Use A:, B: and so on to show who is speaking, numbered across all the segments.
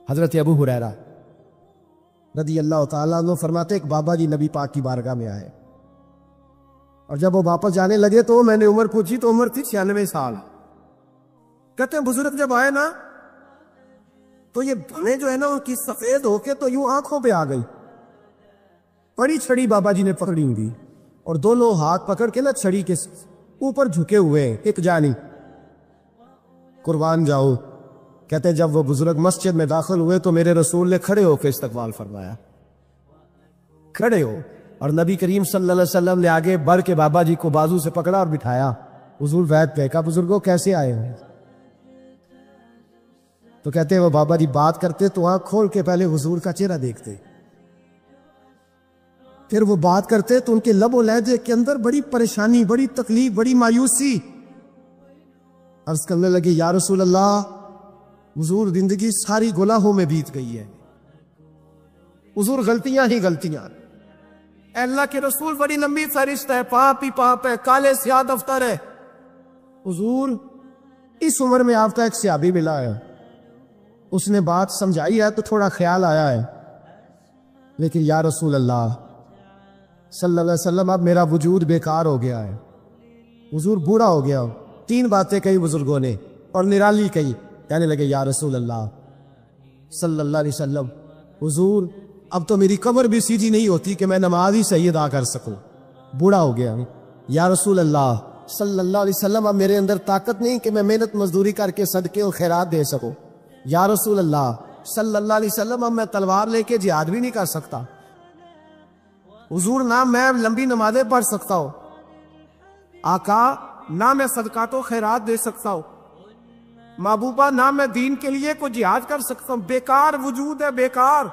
A: حضرت ابو ہریرہ رضی اللہ تعالیٰ عنہ فرماتے ایک بابا جی نبی پاک کی بارگاہ میں آئے، اور جب وہ واپس جانے لگے تو میں نے عمر پوچھی تو عمر تھی 96 سال۔ کہتے ہیں بزرگ جب آئے نا تو یہ بھنے جو ہے نا ان کی سفید ہو کے تو یوں آنکھوں پہ آ گئی، بڑی چھڑی بابا جی نے پکڑی ہوئی اور دونوں ہاتھ پکڑ کے نا چھڑی کے اوپر جھکے ہوئے ہیں، ایک جانی قربان جاؤ۔ کہتے ہیں جب وہ بزرگ مسجد میں داخل ہوئے تو میرے رسول نے کھڑے ہو کے استقبال فرمایا، کھڑے ہو، اور نبی کریم صلی اللہ علیہ وسلم نے آگے بڑھ کے بابا جی کو بازو سے پکڑا اور بٹھایا۔ حضور بیت پہ کہا بزرگوں کیسے آئے ہو؟ تو کہتے ہیں وہ بابا جی بات کرتے تو آنکھ کھول کے پہلے حضور کا چہرہ دیکھتے، پھر وہ بات کرتے تو ان کے لب و لہجے کے اندر بڑی پریشانی، بڑی تکلیف، بڑی مایوسی۔ عرض کرنے لگے یا رسول اللہ، حضور زندگی ساری گناہوں میں بیت گئی ہے، حضور غلطیاں ہی غلطیاں، اے اللہ کے رسول بڑی لمبی فہرست ہے، پاپ ہی پاپ ہے، کالے سیاہ دفتر ہے۔ حضور اس عمر میں آپ کا ایک صحابی ملا ہے، اس نے بات سمجھائی ہے تو تھوڑا خیال آیا ہے، لیکن یا رسول اللہ صلی اللہ علیہ وسلم اب میرا وجود بیکار ہو گیا ہے، حضور بوڑھا ہو گیا ہو۔ 3 باتیں کہی بزرگوں نے اور نرالی کہی، کہنے لگے یا رسول اللہ صلی اللہ علیہ وسلم، حضور اب تو میری کمر بھی سیدھی نہیں ہوتی کہ میں نماز ہی صحیح ادا کر سکوں، بوڑھا ہو گیا ہوں۔ یا رسول اللہ صلی اللہ علیہ وسلم اب میرے اندر طاقت نہیں کہ میں محنت مزدوری کر کے صدقے اور خیرات دے سکوں۔ یا رسول اللہ صلی اللہ علیہ وسلم اب میں تلوار لے کے جہاد بھی نہیں کر سکتا، حضور نہ میں لمبی نمازیں پڑھ سکتا ہوں، آقا نہ میں صدقات و خیرات دے سکتا ہوں، محبوبہ نہ میں دین کے لیے کوئی جہاد کر سکتا ہوں، بیکار وجود ہے، بیکار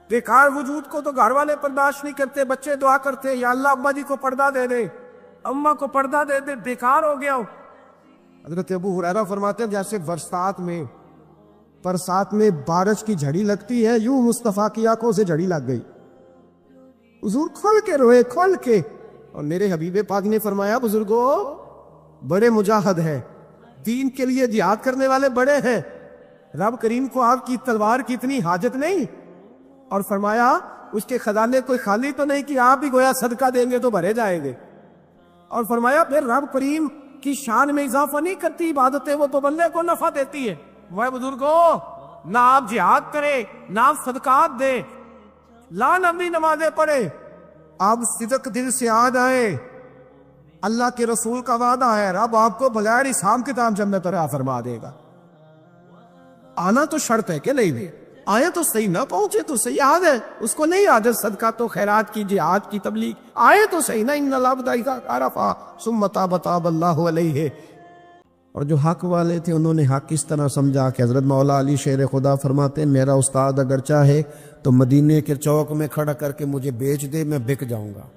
A: بیکار وجود کو تو گھر والے برداشت نہیں کرتے، بچے دعا کرتے یا اللہ ابا جی کو پردہ دے دے، اماں کو پردہ دے دے، بیکار ہو گیا ہوں۔ حضرت ابو ہریرہ فرماتے ہیں جیسے برسات میں بارش کی جھڑی لگتی ہے، یوں مصطفیٰ کی آنکھوں سے جھڑی لگ گئی، حضور کھل کے روئے، کھل کے، اور میرے حبیب پاک نے فرمایا بزرگوں بڑے مجاہد ہیں، دین کے لیے جہاد کرنے والے بڑے ہیں، رب کریم کو آپ کی تلوار کی اتنی حاجت نہیں، اور فرمایا اس کے خزانے کوئی خالی تو نہیں کہ آپ ہی گویا صدقہ دیں گے تو بھرے جائیں گے، اور فرمایا پھر رب کریم کی شان میں اضافہ نہیں کرتی عبادتیں، وہ تو بندے کو نفع دیتی ہے۔ وہ بزرگوں نہ آپ جہاد کرے، نہ آپ صدقات دے، لا نبی نمازیں پڑھے، آپ صدق دل سے آ جائیں، اللہ کے رسول کا وعدہ ہے رب آپ کو بغیر حساب کتاب جنت عطا فرما دے گا۔ آنا تو شرط ہے کہ نہیں بھی آئے تو صحیح، نہ پہنچے تو صحیح، عادت ہے اس کو نہیں عادت صدقات و خیرات کی، جہاد کی، تبلیغ، آئے تو صحیح، نہ ان العبد عرفا ثم تاب تاب اللہ علیہ۔ اور جو حق والے تھے انہوں نے حق اس طرح سمجھا کہ حضرت مولا علی شیر خدا فرماتے ہیں میرا استاد اگر چاہے تو مدینے کے چوک میں کھڑا کر کے مجھے بیچ دے، میں بک جاؤں گا،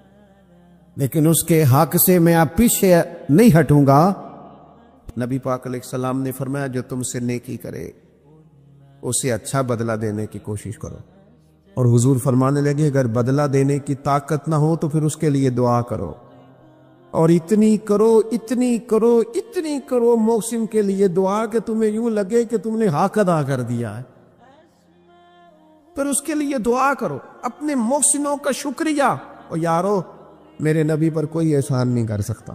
A: لیکن اس کے حق سے میں آپ پیچھے نہیں ہٹوں گا۔ نبی پاک علیہ السلام نے فرمایا جو تم سے نیکی کرے اسے اچھا بدلہ دینے کی کوشش کرو، اور حضور فرمانے لگے اگر بدلہ دینے کی طاقت نہ ہو تو پھر اس کے لیے دعا کرو، اور اتنی کرو اتنی کرو اتنی کرو محسن کے لیے دعا کہ تمہیں یوں لگے کہ تم نے حق ادا کر دیا ہے، پھر اس کے لیے دعا کرو، اپنے محسنوں کا شکریہ۔ اور یارو میرے نبی پر کوئی احسان نہیں کر سکتا،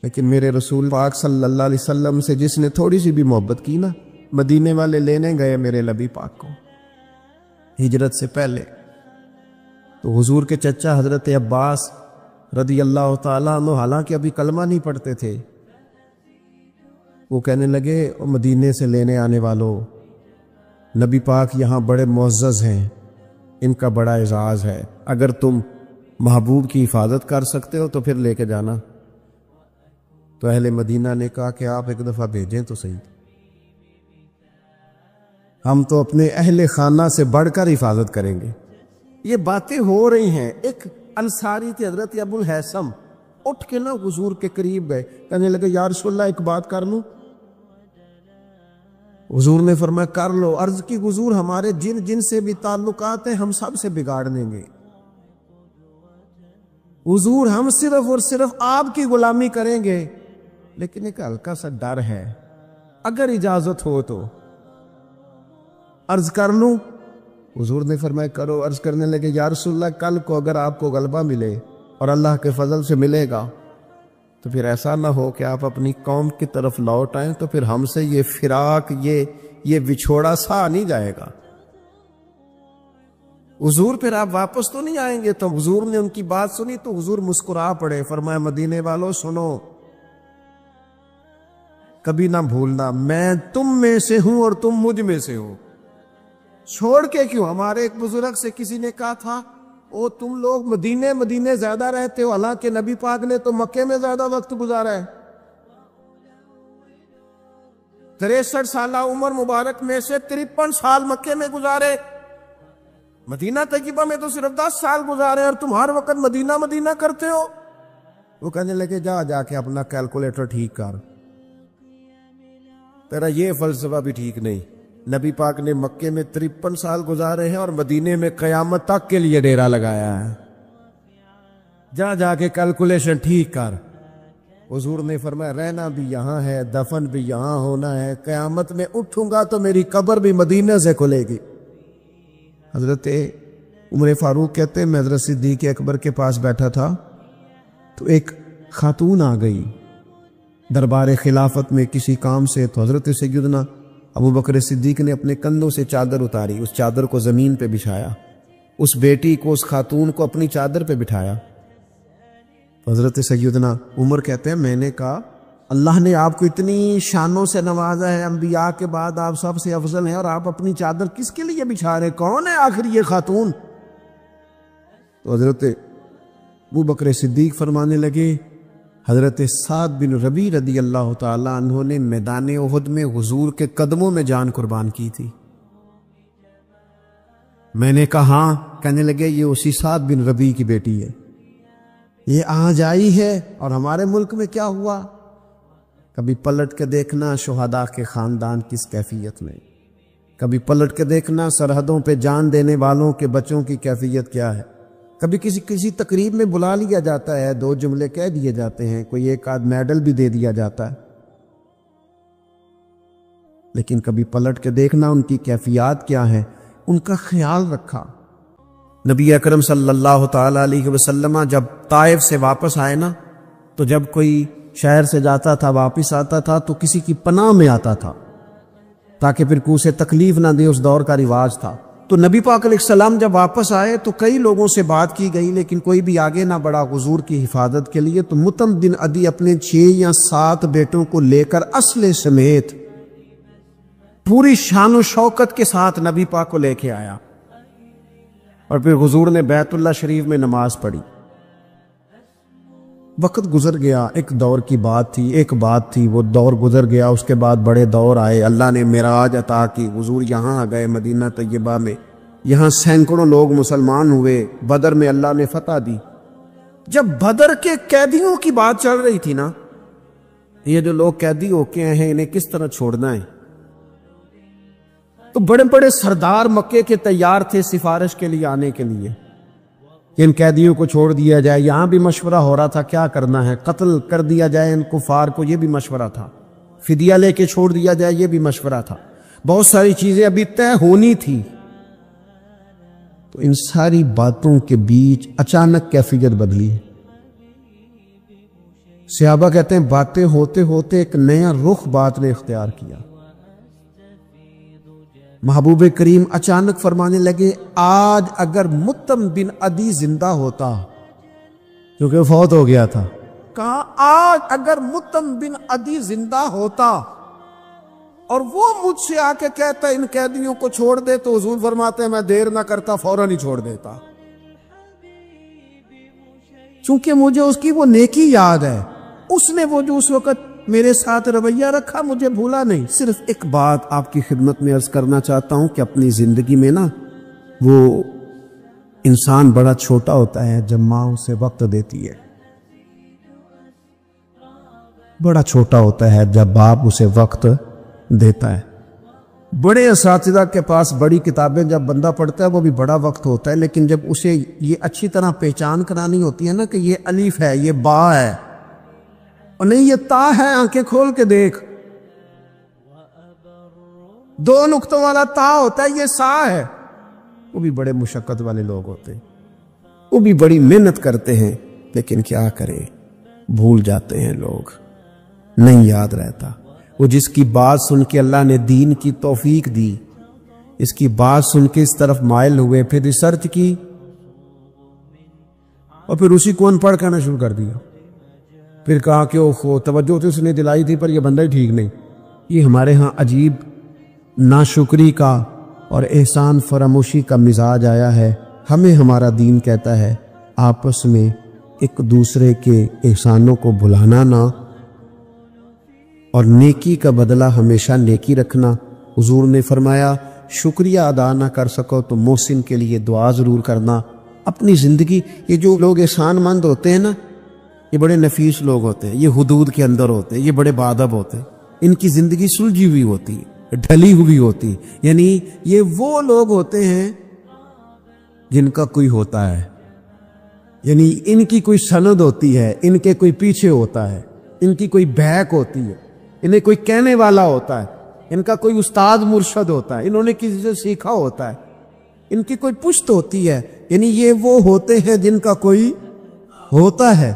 A: لیکن میرے رسول پاک صلی اللہ علیہ وسلم سے جس نے تھوڑی سی بھی محبت کی نا، مدینے والے لینے گئے میرے نبی پاک کو ہجرت سے پہلے، تو حضور کے چچا حضرت عباس رضی اللہ تعالیٰ عنہ حالانکہ ابھی کلمہ نہیں پڑھتے تھے، وہ کہنے لگے مدینے سے لینے آنے والوں، نبی پاک یہاں بڑے معزز ہیں، ان کا بڑا اعزاز ہے، اگر تم محبوب کی حفاظت کر سکتے ہو تو پھر لے کے جانا۔ تو اہل مدینہ نے کہا کہ آپ ایک دفعہ بھیجیں تو صحیح، ہم تو اپنے اہل خانہ سے بڑھ کر حفاظت کریں گے۔ یہ باتیں ہو رہی ہیں، ایک انصاری تھے حضرت ابو الحیثم، اٹھ کے نا حضور کے قریب گئے، کہنے لگے یا رسول اللہ ایک بات کر لوں؟ حضور نے فرمایا کر لو۔ عرض کی حضور ہمارے جن جن سے بھی تعلقات ہیں ہم سب سے بگاڑ دیں گے، حضور ہم صرف اور صرف آپ کی غلامی کریں گے، لیکن ایک ہلکا سا ڈر ہے، اگر اجازت ہو تو عرض کر لوں؟ حضور نے فرمایا کرو۔ عرض کرنے لگے یا رسول اللہ کل کو اگر آپ کو غلبہ ملے اور اللہ کے فضل سے ملے گا تو پھر ایسا نہ ہو کہ آپ اپنی قوم کی طرف لوٹ آئیں تو پھر ہم سے یہ فراق یہ وچھوڑا سا نہیں جائے گا۔ حضور پھر آپ واپس تو نہیں آئیں گے؟ تو حضور نے ان کی بات سنی تو حضور مسکرا پڑے، فرمایا مدینے والوں سنو، کبھی نہ بھولنا میں تم میں سے ہوں اور تم مجھ میں سے ہو، چھوڑ کے کیوں؟ ہمارے ایک بزرگ سے کسی نے کہا تھا او تم لوگ مدینے زیادہ رہتے ہو، حالانکہ نبی پاک نے تو مکے میں زیادہ وقت گزارا ہے۔ 63 سالہ عمر مبارک میں سے 53 سال مکے میں گزارے، مدینہ طیبہ میں تو صرف 10 سال گزارے اور تم ہر وقت مدینہ کرتے ہو۔ وہ کہنے لگے جا کے اپنا کیلکولیٹر ٹھیک کر، تیرا یہ فلسفہ بھی ٹھیک نہیں۔ نبی پاک نے مکے میں 53 سال گزارے ہیں اور مدینے میں قیامت تک کے لیے ڈیرا لگایا ہے، جا کے کیلکولیشن ٹھیک کر۔ حضور نے فرمایا رہنا بھی یہاں ہے، دفن بھی یہاں ہونا ہے، قیامت میں اٹھوں گا تو میری قبر بھی مدینہ سے کھلے گی۔ حضرت عمر فاروق کہتے ہیں میں حضرت صدیق اکبر کے پاس بیٹھا تھا تو ایک خاتون آ گئی دربار خلافت میں کسی کام سے، تو حضرت سیدنا ابو بکر صدیق نے اپنے کندھوں سے چادر اتاری، اس چادر کو زمین پہ بچھایا، اس بیٹی کو، اس خاتون کو اپنی چادر پہ بٹھایا۔ حضرت سیدنا عمر کہتے ہیں میں نے کہا اللہ نے آپ کو اتنی شانوں سے نوازا ہے، انبیاء کے بعد آپ سب سے افضل ہیں اور آپ اپنی چادر کس کے لیے بچھا رہے؟ کون ہے آخر یہ خاتون؟ تو حضرت ابو بکر صدیق فرمانے لگے حضرت سعد بن ربیع رضی اللہ تعالی عنہ نے میدان احد میں حضور کے قدموں میں جان قربان کی تھی۔ میں نے کہا ہاں، کہنے لگے یہ اسی سعد بن ربیع کی بیٹی ہے، یہ آج آئی ہے۔ اور ہمارے ملک میں کیا ہوا؟ کبھی پلٹ کے دیکھنا شہداء کے خاندان کس کیفیت میں، کبھی پلٹ کے دیکھنا سرحدوں پہ جان دینے والوں کے بچوں کی کیفیت کیا ہے۔ کبھی کسی تقریب میں بلا لیا جاتا ہے، 2 جملے کہہ دیے جاتے ہیں، کوئی ایک آدھ میڈل بھی دے دیا جاتا ہے، لیکن کبھی پلٹ کے دیکھنا ان کی کیفیات کیا ہے، ان کا خیال رکھا۔ نبی اکرم صلی اللہ تعالی علیہ وسلم جب طائف سے واپس آئے نا، تو جب کوئی شہر سے جاتا تھا واپس آتا تھا تو کسی کی پناہ میں آتا تھا تاکہ پھر اسے تکلیف نہ دے، اس دور کا رواج تھا۔ تو نبی پاک علیہ السلام جب واپس آئے تو کئی لوگوں سے بات کی گئی لیکن کوئی بھی آگے نہ بڑھا حضور کی حفاظت کے لیے۔ تو مطعم بن عدی اپنے 6 یا 7 بیٹوں کو لے کر اسلحے سمیت پوری شان و شوکت کے ساتھ نبی پاک کو لے کے آیا، اور پھر حضور نے بیت اللہ شریف میں نماز پڑھی۔ وقت گزر گیا، ایک دور کی بات تھی، وہ دور گزر گیا، اس کے بعد بڑے دور آئے، اللہ نے معراج عطا کی، حضور یہاں آ گئے مدینہ طیبہ میں، یہاں سینکڑوں لوگ مسلمان ہوئے، بدر میں اللہ نے فتح دی۔ جب بدر کے قیدیوں کی بات چل رہی تھی نا، یہ جو لوگ قیدی ہو کے ہیں انہیں کس طرح چھوڑنا ہے، تو بڑے بڑے سردار مکے کے تیار تھے سفارش کے لیے آنے کے لیے کہ ان قیدیوں کو چھوڑ دیا جائے۔ یہاں بھی مشورہ ہو رہا تھا کیا کرنا ہے، قتل کر دیا جائے ان کفار کو، یہ بھی مشورہ تھا، فدیہ لے کے چھوڑ دیا جائے، یہ بھی مشورہ تھا، بہت ساری چیزیں ابھی طے ہونی تھی۔ تو ان ساری باتوں کے بیچ اچانک کیفیت بدلی۔ صحابہ کہتے ہیں باتیں ہوتے ہوتے ایک نیا رخ بات نے اختیار کیا۔ محبوب کریم اچانک فرمانے لگے آج اگر مطعم بن عدی زندہ ہوتا، کیونکہ فوت ہو گیا تھا، کہا آج اگر مطعم بن عدی زندہ ہوتا اور وہ مجھ سے آ کے کہتا ان قیدیوں کو چھوڑ دے، تو حضور فرماتے ہیں میں دیر نہ کرتا، فوراً ہی چھوڑ دیتا، چونکہ مجھے اس کی وہ نیکی یاد ہے، اس نے وہ جو اس وقت میرے ساتھ رویہ رکھا مجھے بھولا نہیں۔ صرف ایک بات آپ کی خدمت میں عرض کرنا چاہتا ہوں کہ اپنی زندگی میں نا وہ انسان بڑا چھوٹا ہوتا ہے جب ماں اسے وقت دیتی ہے، بڑا چھوٹا ہوتا ہے جب باپ اسے وقت دیتا ہے۔ بڑے اساتذہ کے پاس بڑی کتابیں جب بندہ پڑھتا ہے وہ بھی بڑا وقت ہوتا ہے، لیکن جب اسے یہ اچھی طرح پہچان کرانی ہوتی ہے نا کہ یہ الف ہے، یہ با ہے، اور نہیں یہ تا ہے، آنکھیں کھول کے دیکھ، دو نقطوں والا تا ہوتا ہے، یہ سا ہے۔ وہ بھی بڑے مشقت والے لوگ ہوتے ہیں، وہ بھی بڑی محنت کرتے ہیں، لیکن کیا کریں، بھول جاتے ہیں لوگ، نہیں یاد رہتا۔ وہ جس کی بات سن کے اللہ نے دین کی توفیق دی، اس کی بات سن کے اس طرف مائل ہوئے، پھر ریسرچ کی اور پھر اسی کو ان پڑھ کرنا شروع کر دیا، پھر کہا کہ اوہ توجہ تو اس نے دلائی تھی پر یہ بندہ ہی ٹھیک نہیں۔ یہ ہمارے ہاں عجیب ناشکری کا اور احسان فراموشی کا مزاج آیا ہے۔ ہمیں ہمارا دین کہتا ہے آپس میں ایک دوسرے کے احسانوں کو بھلانا نہ، اور نیکی کا بدلہ ہمیشہ نیکی رکھنا۔ حضور نے فرمایا شکریہ ادا نہ کر سکو تو محسن کے لیے دعا ضرور کرنا۔ اپنی زندگی، یہ جو لوگ احسان مند ہوتے ہیں نا، یہ بڑے نفیس لوگ ہوتے ہیں، یہ حدود کے اندر ہوتے ہیں، یہ بڑے باادب ہوتے ہیں، ان کی زندگی سلجھی ہوئی ہوتی ہے، ڈھلی ہوئی ہوتی ہے۔ یعنی یہ وہ لوگ ہوتے ہیں جن کا کوئی ہوتا ہے، یعنی ان کی کوئی سند ہوتی ہے، ان کے کوئی پیچھے ہوتا ہے، ان کی کوئی بیک ہوتی ہے، انہیں کوئی کہنے والا ہوتا ہے، ان کا کوئی استاد مرشد ہوتا ہے، انہوں نے کسی سے سیکھا ہوتا ہے، ان کی کوئی پشت ہوتی ہے۔ یعنی یہ وہ ہوتے ہیں جن کا کوئی ہوتا ہے۔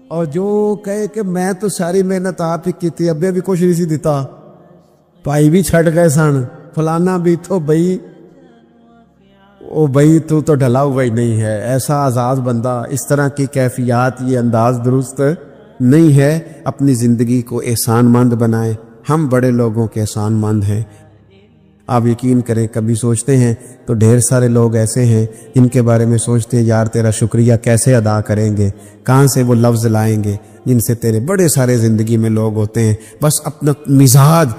A: اور جو کہے کہ میں تو ساری محنت آپ ہی کی تھی، ابے بھی کچھ نہیں سی دیتا، بھائی بھی چھٹ گئے سن، فلانا بھی تو بھائی او بھائی تو ڈھلا ہوا ہی نہیں ہے، ایسا آزاد بندہ، اس طرح کی کیفیات، یہ انداز درست نہیں ہے۔ اپنی زندگی کو احسان مند بنائیں۔ ہم بڑے لوگوں کے احسان مند ہیں۔ آپ یقین کریں، کبھی سوچتے ہیں تو ڈھیر سارے لوگ ایسے ہیں جن کے بارے میں سوچتے ہیں یار تیرا شکریہ کیسے ادا کریں گے، کہاں سے وہ لفظ لائیں گے جن سے تیرے بڑے سارے زندگی میں لوگ ہوتے ہیں۔ بس اپنا مزاج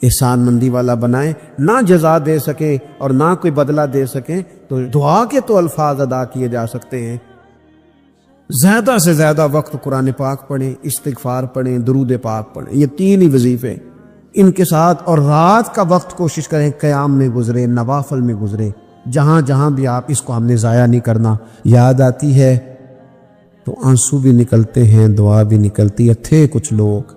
A: احسان مندی والا بنائیں، نہ جزا دے سکیں اور نہ کوئی بدلہ دے سکیں تو دعا کے تو الفاظ ادا کیے جا سکتے ہیں۔ زیادہ سے زیادہ وقت قرآن پاک پڑھیں، استغفار پڑھیں، درود پاک پڑھیں، یہ تین ہی وظیفے ان کے ساتھ، اور رات کا وقت کوشش کریں قیام میں گزرے، نوافل میں گزرے، جہاں جہاں بھی آپ، اس کو ہم نے ضائع نہیں کرنا۔ یاد آتی ہے تو آنسو بھی نکلتے ہیں، دعا بھی نکلتی ہے۔ تھے کچھ لوگ